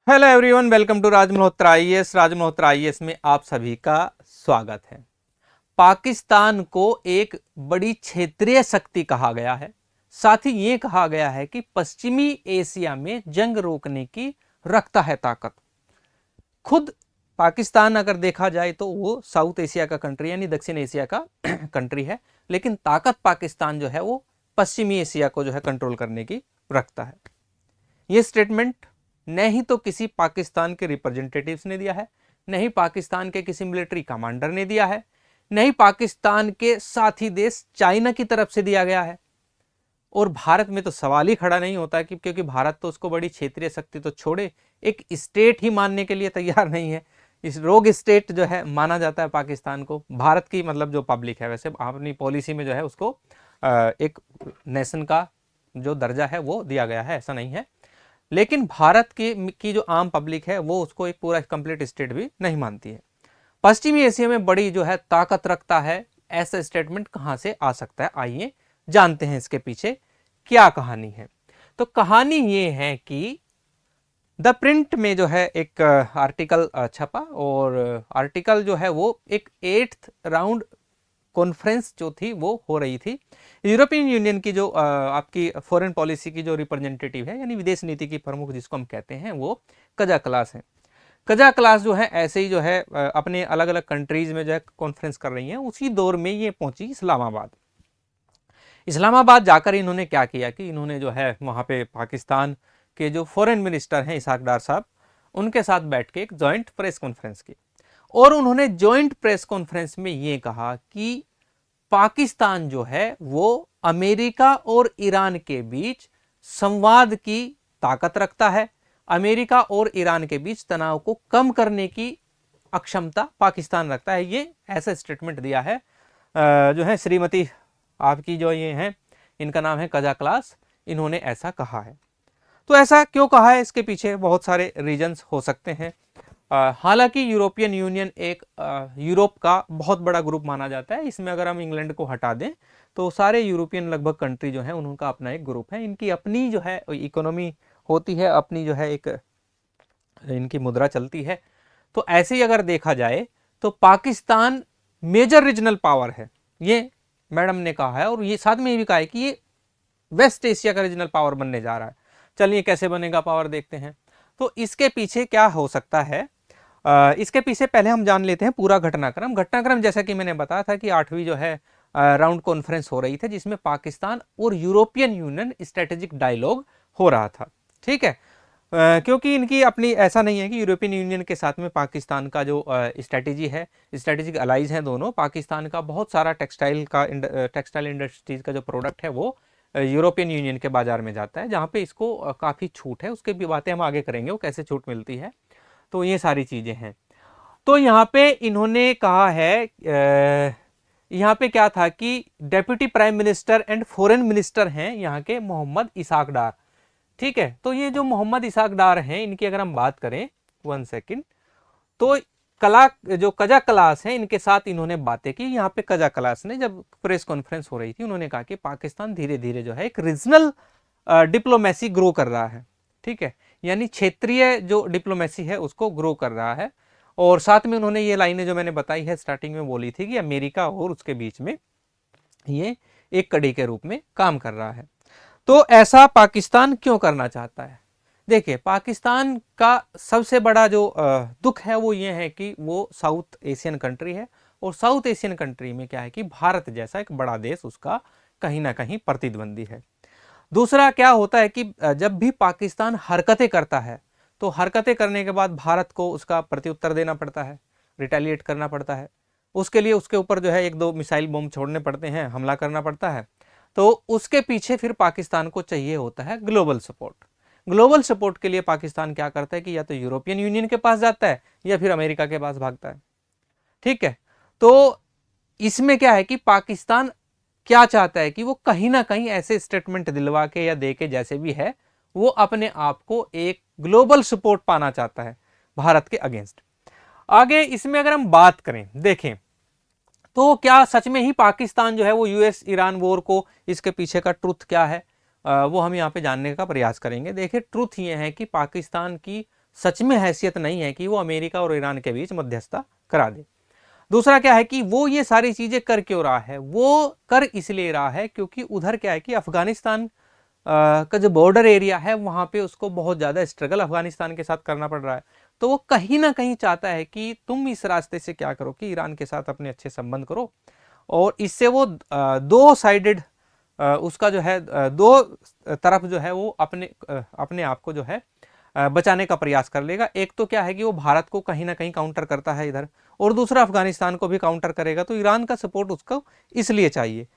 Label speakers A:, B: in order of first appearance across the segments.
A: Hello everyone, welcome to Raj Malhotra IAS. Raj Malhotra IAS में आप सभी का स्वागत है। पाकिस्तान को एक बड़ी क्षेत्रीय शक्ति कहा गया है। साथ ही ये कहा गया है कि पश्चिमी एशिया में जंग रोकने की रखता है ताकत। खुद पाकिस्तान अगर देखा जाए तो वो साउथ एशिया का कंट्री यानी दक्षिण एशिया का कंट्री है, लेकिन ताकत पाकिस्तान जो है वो पश्चिमी एशिया को जो है कंट्रोल करने की रखता है। ये स्टेटमेंट न ही तो किसी पाकिस्तान के रिप्रेजेंटेटिव्स ने दिया है, न ही पाकिस्तान के किसी मिलिट्री कमांडर ने दिया है, न ही पाकिस्तान के साथी देश चाइना की तरफ से दिया गया है। और भारत में तो सवाल ही खड़ा नहीं होता कि क्योंकि भारत तो उसको बड़ी क्षेत्रीय शक्ति तो छोड़े, एक स्टेट ही मानने के लिए तैयार नहीं है। इस रोग स्टेट जो है माना जाता है पाकिस्तान को। भारत की मतलब जो पब्लिक है वैसे अपनी पॉलिसी में जो है उसको एक नेशन का जो दर्जा है वो दिया गया है, ऐसा नहीं है। लेकिन भारत की जो आम पब्लिक है वो उसको एक पूरा कंप्लीट स्टेट भी नहीं मानती है। पश्चिमी एशिया में बड़ी जो है ताकत रखता है, ऐसा स्टेटमेंट कहां से आ सकता है? आइए जानते हैं इसके पीछे क्या कहानी है। तो कहानी ये है कि द प्रिंट में जो है एक आर्टिकल छपा, और आर्टिकल जो है वो एक 8th राउंड कॉन्फ्रेंस जो थी वो हो रही थी। यूरोपियन यूनियन की जो आपकी फॉरेन पॉलिसी की जो रिप्रेजेंटेटिव है यानी विदेश नीति की प्रमुख जिसको हम कहते हैं वो कजा क्लास है। कजा क्लास जो है ऐसे ही जो है अपने अलग अलग कंट्रीज में जो है कॉन्फ्रेंस कर रही हैं। उसी दौर में ये पहुंची इस्लामाबाद। इस्लामाबाद जाकर इन्होंने क्या किया कि इन्होंने जो है वहां पे पाकिस्तान के जो फॉरेन मिनिस्टर हैं इसहाक डार साहब, उनके साथ बैठ के एक जॉइंट प्रेस कॉन्फ्रेंस की। और उन्होंने जॉइंट प्रेस कॉन्फ्रेंस में ये कहा कि पाकिस्तान जो है वो अमेरिका और ईरान के बीच संवाद की ताकत रखता है। अमेरिका और ईरान के बीच तनाव को कम करने की अक्षमता पाकिस्तान रखता है। ये ऐसा स्टेटमेंट दिया है जो है श्रीमती आपकी जो ये हैं, इनका नाम है कजा क्लास, इन्होंने ऐसा कहा है। तो ऐसा क्यों कहा है, इसके पीछे बहुत सारे रीजंस हो सकते हैं। हालांकि यूरोपियन यूनियन एक यूरोप का बहुत बड़ा ग्रुप माना जाता है। इसमें अगर हम इंग्लैंड को हटा दें तो सारे यूरोपियन लगभग कंट्री जो है उनका अपना एक ग्रुप है। इनकी अपनी जो है इकोनॉमी होती है, अपनी जो है एक इनकी मुद्रा चलती है। तो ऐसे ही अगर देखा जाए तो पाकिस्तान मेजर रीजनल पावर है, ये मैडम ने कहा है। और ये साथ में ये भी कहा है कि ये वेस्ट एशिया का रीजनल पावर बनने जा रहा है। चलिए कैसे बनेगा पावर, देखते हैं। तो इसके पीछे क्या हो सकता है, इसके पीछे पहले हम जान लेते हैं पूरा घटनाक्रम। घटनाक्रम जैसा कि मैंने बताया था कि 8वीं जो है राउंड कॉन्फ्रेंस हो रही थी, जिसमें पाकिस्तान और यूरोपियन यूनियन स्ट्रेटेजिक डायलॉग हो रहा था। ठीक है, क्योंकि इनकी अपनी ऐसा नहीं है कि यूरोपियन यूनियन के साथ में पाकिस्तान का जो स्ट्रेटेजी है, स्ट्रेटेजिक अलाइज हैं दोनों। पाकिस्तान का बहुत सारा टेक्सटाइल इंडस्ट्रीज का जो प्रोडक्ट है वो यूरोपियन यूनियन के बाजार में जाता है, जहाँ पे इसको काफ़ी छूट है। उसके भी बातें हम आगे करेंगे वो कैसे छूट मिलती है। तो ये सारी चीज़ें हैं। तो यहाँ पे इन्होंने कहा है, यहाँ पे क्या था कि deputy prime minister and foreign minister हैं यहाँ के मोहम्मद इसहाक डार। ठीक है, तो ये जो मोहम्मद इसहाक डार हैं इनकी अगर हम बात करें 1 सेकंड, तो जो कजा क्लास है इनके साथ इन्होंने बातें की। यहाँ पे कजा क्लास ने जब प्रेस कॉन्फ्रेंस हो रही थी उन्होंने कहा कि पाकिस्तान धीरे धीरे जो है एक रीजनल डिप्लोमेसी ग्रो कर रहा है। ठीक है, यानी क्षेत्रीय जो डिप्लोमेसी है उसको ग्रो कर रहा है। और साथ में उन्होंने ये लाइनें जो मैंने बताई है स्टार्टिंग में बोली थी कि अमेरिका और उसके बीच में ये एक कड़ी के रूप में काम कर रहा है। तो ऐसा पाकिस्तान क्यों करना चाहता है? देखिए, पाकिस्तान का सबसे बड़ा जो दुख है वो ये है कि वो साउथ एशियन कंट्री है। और साउथ एशियन कंट्री में क्या है कि भारत जैसा एक बड़ा देश उसका कहीं ना कहीं प्रतिद्वंदी है। दूसरा क्या होता है कि जब भी पाकिस्तान हरकतें करता है तो हरकतें करने के बाद भारत को उसका प्रत्युत्तर देना पड़ता है, रिटेलिएट करना पड़ता है। उसके लिए उसके ऊपर जो है 1-2 मिसाइल बम छोड़ने पड़ते हैं, हमला करना पड़ता है। तो उसके पीछे फिर पाकिस्तान को चाहिए होता है ग्लोबल सपोर्ट। ग्लोबल सपोर्ट के लिए पाकिस्तान क्या करता है कि या तो यूरोपियन यूनियन के पास जाता है या फिर अमेरिका के पास भागता है। ठीक है, तो इसमें क्या है कि पाकिस्तान क्या चाहता है कि वो कहीं ना कहीं ऐसे स्टेटमेंट दिलवा के या दे के जैसे भी है वो अपने आप को एक ग्लोबल सपोर्ट पाना चाहता है भारत के अगेंस्ट। आगे इसमें अगर हम बात करें, देखें तो क्या सच में ही पाकिस्तान जो है वो यूएस ईरान वॉर को, इसके पीछे का ट्रुथ क्या है वो हम यहाँ पे जानने का प्रयास करेंगे। देखिए, ट्रुथ ये है कि पाकिस्तान की सच में हैसियत नहीं है कि वो अमेरिका और ईरान के बीच मध्यस्थता करा दे। दूसरा क्या है कि वो ये सारी चीजें कर क्यों रहा है, वो कर इसलिए रहा है क्योंकि उधर क्या है कि अफगानिस्तान का जो बॉर्डर एरिया है वहां पे उसको बहुत ज्यादा स्ट्रगल अफगानिस्तान के साथ करना पड़ रहा है। तो वो कहीं ना कहीं चाहता है कि तुम इस रास्ते से क्या करो कि ईरान के साथ अपने अच्छे संबंध करो, और इससे वो दो साइडेड उसका जो है दो तरफ जो है वो अपने आप को जो है बचाने का प्रयास कर लेगा। एक तो क्या है कि वो भारत को कहीं ना कहीं काउंटर करता है इधर, और दूसरा अफगानिस्तान को भी काउंटर करेगा। तो ईरान का सपोर्ट उसको इसलिए चाहिए।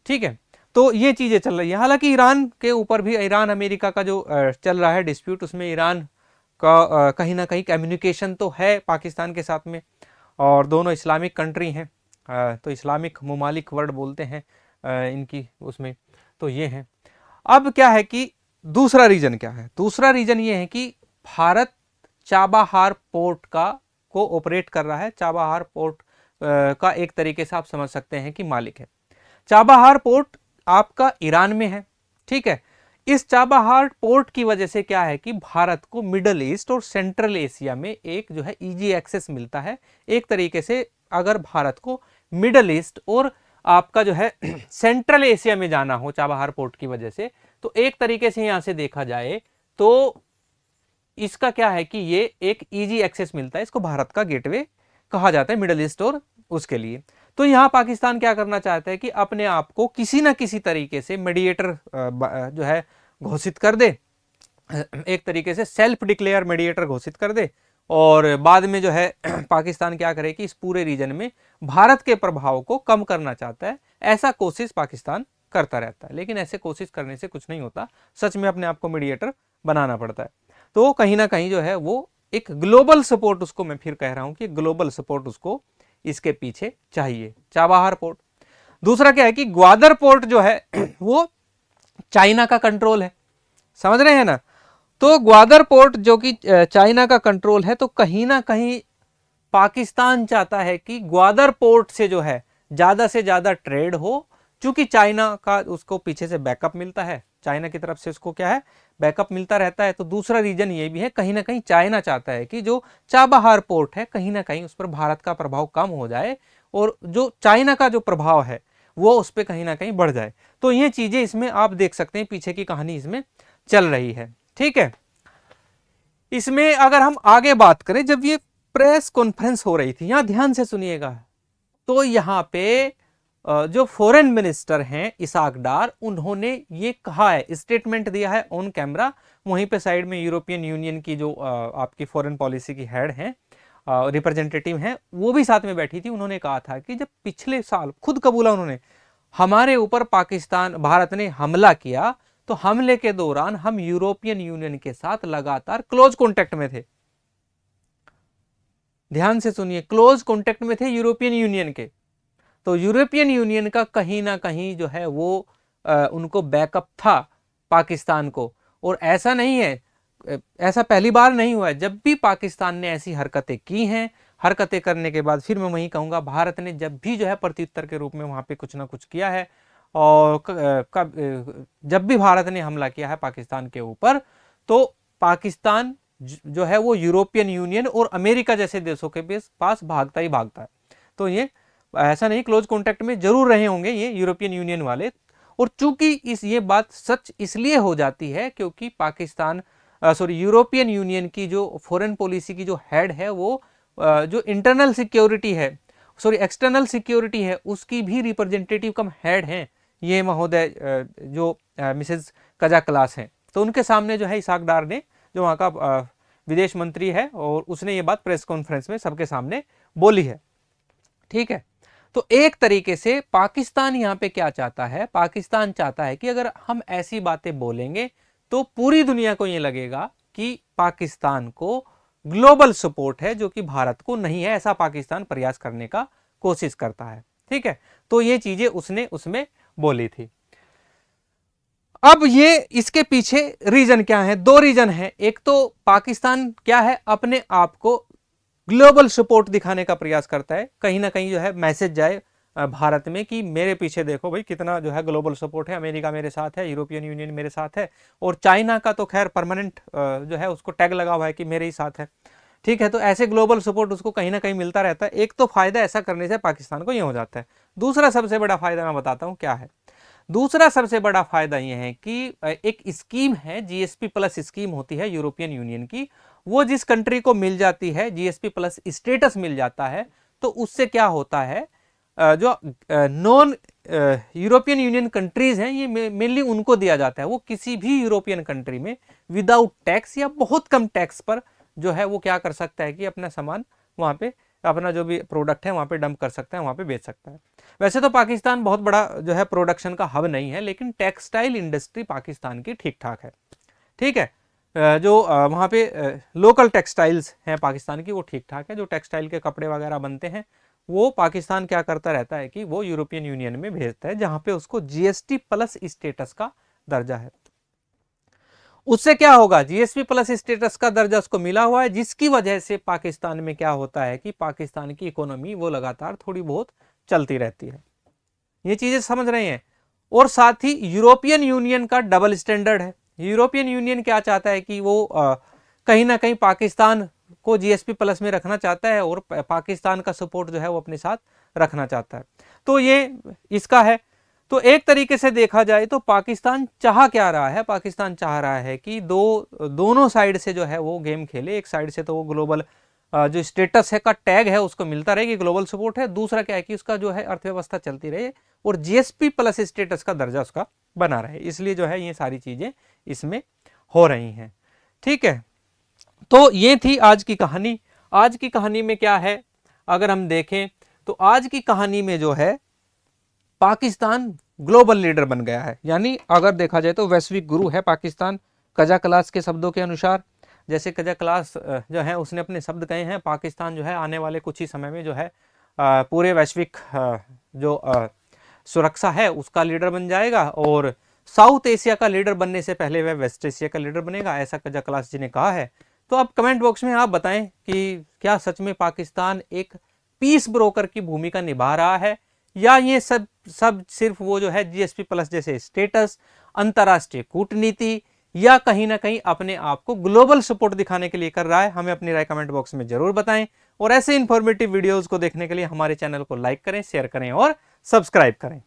A: ठीक है, तो ये चीजें चल रही है। हालांकि ईरान के ऊपर भी ईरान अमेरिका का जो चल रहा है डिस्प्यूट, उसमें ईरान का कहीं ना कहीं कम्युनिकेशन तो है पाकिस्तान के साथ में, और दोनों इस्लामिक कंट्री हैं, तो इस्लामिक ममालिक वर्ड बोलते हैं इनकी उसमें, तो ये है। अब क्या है कि दूसरा रीजन क्या है, दूसरा रीजन ये है कि भारत चाबाहार पोर्ट को ऑपरेट कर रहा है। चाबाहार पोर्ट का एक तरीके से आप समझ सकते हैं कि मालिक है। चाबाहार पोर्ट आपका ईरान में है। ठीक है, इस चाबाहार पोर्ट की वजह से क्या है कि भारत को मिडल ईस्ट और सेंट्रल एशिया में एक जो है इजी एक्सेस मिलता है। एक तरीके से अगर भारत को मिडल ईस्ट और आपका जो है सेंट्रल एशिया में जाना हो चाबाहार पोर्ट की वजह से, तो एक तरीके से यहां से देखा जाए तो इसका क्या है कि ये एक इजी एक्सेस मिलता है। इसको भारत का गेटवे कहा जाता है मिडल ईस्ट और उसके लिए। तो यहां पाकिस्तान क्या करना चाहता है कि अपने आप को किसी ना किसी तरीके से मीडिएटर जो है घोषित कर दे, एक तरीके से सेल्फ डिक्लेयर मीडिएटर घोषित कर दे, और बाद में जो है पाकिस्तान क्या करे कि इस पूरे रीजन में भारत के प्रभाव को कम करना चाहता है। ऐसा कोशिश पाकिस्तान करता रहता है, लेकिन ऐसे कोशिश करने से कुछ नहीं होता। सच में अपने आप को मीडिएटर बनाना पड़ता है। तो कहीं ना कहीं जो है वो एक ग्लोबल सपोर्ट, उसको मैं फिर कह रहा हूं कि ग्लोबल सपोर्ट उसको इसके पीछे चाहिए, चाबाहार पोर्ट। दूसरा क्या है कि ग्वादर पोर्ट जो है वो चाइना का कंट्रोल है, समझ रहे हैं ना। तो ग्वादर पोर्ट जो कि चाइना का कंट्रोल है, तो कहीं ना कहीं पाकिस्तान चाहता है कि ग्वादर पोर्ट से जो है ज्यादा से ज्यादा ट्रेड हो, क्योंकि चाइना का उसको पीछे से बैकअप मिलता है, चाइना की तरफ से उसको क्या है बैकअप मिलता रहता है। तो दूसरा रीजन ये भी है, कहीं ना कहीं चाइना चाहता है कि जो चाबाहार पोर्ट है कहीं ना कहीं उस पर भारत का प्रभाव कम हो जाए, और जो चाइना का जो प्रभाव है वो उस पर कहीं ना कहीं बढ़ जाए। तो ये चीजें इसमें आप देख सकते हैं, पीछे की कहानी इसमें चल रही है। ठीक है, इसमें अगर हम आगे बात करें, जब ये प्रेस कॉन्फ्रेंस हो रही थी, यहां ध्यान से सुनिएगा, तो यहां पे जो फॉरेन मिनिस्टर हैं इसाक डार, उन्होंने ये कहा है, स्टेटमेंट दिया है ऑन कैमरा। वहीं पे साइड में यूरोपियन यूनियन की जो आपकी फॉरेन पॉलिसी की हेड हैं, रिप्रेजेंटेटिव हैं, वो भी साथ में बैठी थी। उन्होंने कहा था कि जब पिछले साल, खुद कबूला उन्होंने, हमारे ऊपर भारत ने हमला किया, तो हमले के दौरान हम यूरोपियन यूनियन के साथ लगातार क्लोज कॉन्टेक्ट में थे। ध्यान से सुनिए, क्लोज कॉन्टेक्ट में थे यूरोपियन यूनियन के। तो यूरोपियन यूनियन का कहीं ना कहीं जो है वो उनको बैकअप था पाकिस्तान को। और ऐसा नहीं है, ऐसा पहली बार नहीं हुआ है, जब भी पाकिस्तान ने ऐसी हरकतें की हैं, हरकतें करने के बाद फिर मैं वही कहूंगा, भारत ने जब भी जो है प्रत्युत्तर के रूप में वहां पे कुछ ना कुछ किया है। और जब भी भारत ने हमला किया है पाकिस्तान के ऊपर, तो पाकिस्तान जो है वो यूरोपियन यूनियन और अमेरिका जैसे देशों के पास भागता ही भागता है। तो ये ऐसा नहीं, क्लोज कॉन्टेक्ट में जरूर रहे होंगे ये यूरोपियन यूनियन वाले। और चूंकि ये बात सच इसलिए हो जाती है क्योंकि पाकिस्तान यूरोपियन यूनियन की जो फॉरेन पॉलिसी की जो हेड है, वो जो इंटरनल सिक्योरिटी है, एक्सटर्नल सिक्योरिटी है, उसकी भी रिप्रेजेंटेटिव कम हेड हैं ये महोदय जो मिसेज कजाक्लास हैं। तो उनके सामने जो है इसाक डार ने, जो वहाँ का विदेश मंत्री है, और उसने ये बात प्रेस कॉन्फ्रेंस में सबके सामने बोली है। ठीक है, तो एक तरीके से पाकिस्तान यहाँ पे क्या चाहता है, पाकिस्तान चाहता है कि अगर हम ऐसी बातें बोलेंगे तो पूरी दुनिया को ये लगेगा कि पाकिस्तान को ग्लोबल सपोर्ट है, जो कि भारत को नहीं है। ऐसा पाकिस्तान प्रयास करने का कोशिश करता है। ठीक है, तो ये चीजें उसने उसमें बोली थी। अब ये इसके पीछे रीजन क्या है, दो रीजन है। एक तो पाकिस्तान क्या है, अपने आप को ग्लोबल सपोर्ट दिखाने का प्रयास करता है, कहीं ना कहीं जो है मैसेज जाए भारत में कि मेरे पीछे देखो भाई कितना जो है ग्लोबल सपोर्ट है, अमेरिका मेरे साथ है, यूरोपियन यूनियन मेरे साथ है, और चाइना का तो खैर परमानेंट जो है उसको टैग लगा हुआ है कि मेरे ही साथ है। ठीक है, तो ऐसे ग्लोबल सपोर्ट उसको कहीं ना कहीं मिलता रहता है। एक तो फायदा ऐसा करने से पाकिस्तान को ये हो जाता है। दूसरा सबसे बड़ा फायदा मैं बताता हूँ क्या है। दूसरा सबसे बड़ा फायदा यह है कि एक स्कीम है, जीएसपी प्लस स्कीम होती है यूरोपियन यूनियन की, वो जिस कंट्री को मिल जाती है, जीएसपी प्लस स्टेटस मिल जाता है, तो उससे क्या होता है, जो नॉन यूरोपियन यूनियन कंट्रीज हैं, ये मेनली उनको दिया जाता है। वो किसी भी यूरोपियन कंट्री में विदाउट टैक्स या बहुत कम टैक्स पर जो है वो क्या कर सकता है कि अपना सामान वहाँ पे, अपना जो भी प्रोडक्ट है वहाँ पे डंप कर सकता है, वहाँ पे बेच सकता है। वैसे तो पाकिस्तान बहुत बड़ा जो है प्रोडक्शन का हब नहीं है, लेकिन टेक्सटाइल इंडस्ट्री पाकिस्तान की ठीक ठाक है। ठीक है, जो वहाँ पे लोकल टेक्सटाइल्स हैं पाकिस्तान की वो ठीक ठाक है। जो टेक्सटाइल के कपड़े वगैरह बनते हैं वो पाकिस्तान क्या करता रहता है कि वो यूरोपियन यूनियन में भेजता है, जहाँ पे उसको जीएसटी प्लस स्टेटस का दर्जा है। उससे क्या होगा, जीएसपी प्लस स्टेटस का दर्जा उसको मिला हुआ है, जिसकी वजह से पाकिस्तान में क्या होता है कि पाकिस्तान की इकोनॉमी वो लगातार थोड़ी बहुत चलती रहती है। ये चीजें समझ रहे हैं। और साथ ही यूरोपियन यूनियन का डबल स्टैंडर्ड है। यूरोपियन यूनियन क्या चाहता है कि वो कहीं ना कहीं पाकिस्तान को जीएसपी प्लस में रखना चाहता है, और पाकिस्तान का सपोर्ट जो है वो अपने साथ रखना चाहता है। तो ये इसका है। तो एक तरीके से देखा जाए तो पाकिस्तान चाह क्या रहा है, पाकिस्तान चाह रहा है कि दोनों साइड से जो है वो गेम खेले। एक साइड से तो वो ग्लोबल जो स्टेटस है का टैग है उसको मिलता रहे कि ग्लोबल सपोर्ट है, दूसरा क्या है कि उसका जो है अर्थव्यवस्था चलती रहे और जीएसपी प्लस स्टेटस का दर्जा उसका बना रहे। इसलिए जो है ये सारी चीजें इसमें हो रही हैं। ठीक है, तो ये थी आज की कहानी। आज की कहानी में क्या है, अगर हम देखें तो आज की कहानी में जो है पाकिस्तान ग्लोबल लीडर बन गया है। यानी अगर देखा जाए तो वैश्विक गुरु है पाकिस्तान, कजा क्लास के शब्दों के अनुसार। जैसे कजा क्लास जो है उसने अपने शब्द कहे हैं, पाकिस्तान जो है आने वाले कुछ ही समय में जो है पूरे वैश्विक जो सुरक्षा है उसका लीडर बन जाएगा, और साउथ एशिया का लीडर बनने से पहले वह वेस्ट एशिया का लीडर बनेगा, ऐसा कजा क्लास जी ने कहा है। तो आप कमेंट बॉक्स में आप बताएं कि क्या सच में पाकिस्तान एक पीस ब्रोकर की भूमिका निभा रहा है, या ये सब सिर्फ वो जो है जीएसपी प्लस जैसे स्टेटस, अंतरराष्ट्रीय कूटनीति, या कहीं ना कहीं अपने आप को ग्लोबल सपोर्ट दिखाने के लिए कर रहा है। हमें अपनी राय कमेंट बॉक्स में जरूर बताएं, और ऐसे इंफॉर्मेटिव वीडियोस को देखने के लिए हमारे चैनल को लाइक करें, शेयर करें और सब्सक्राइब करें।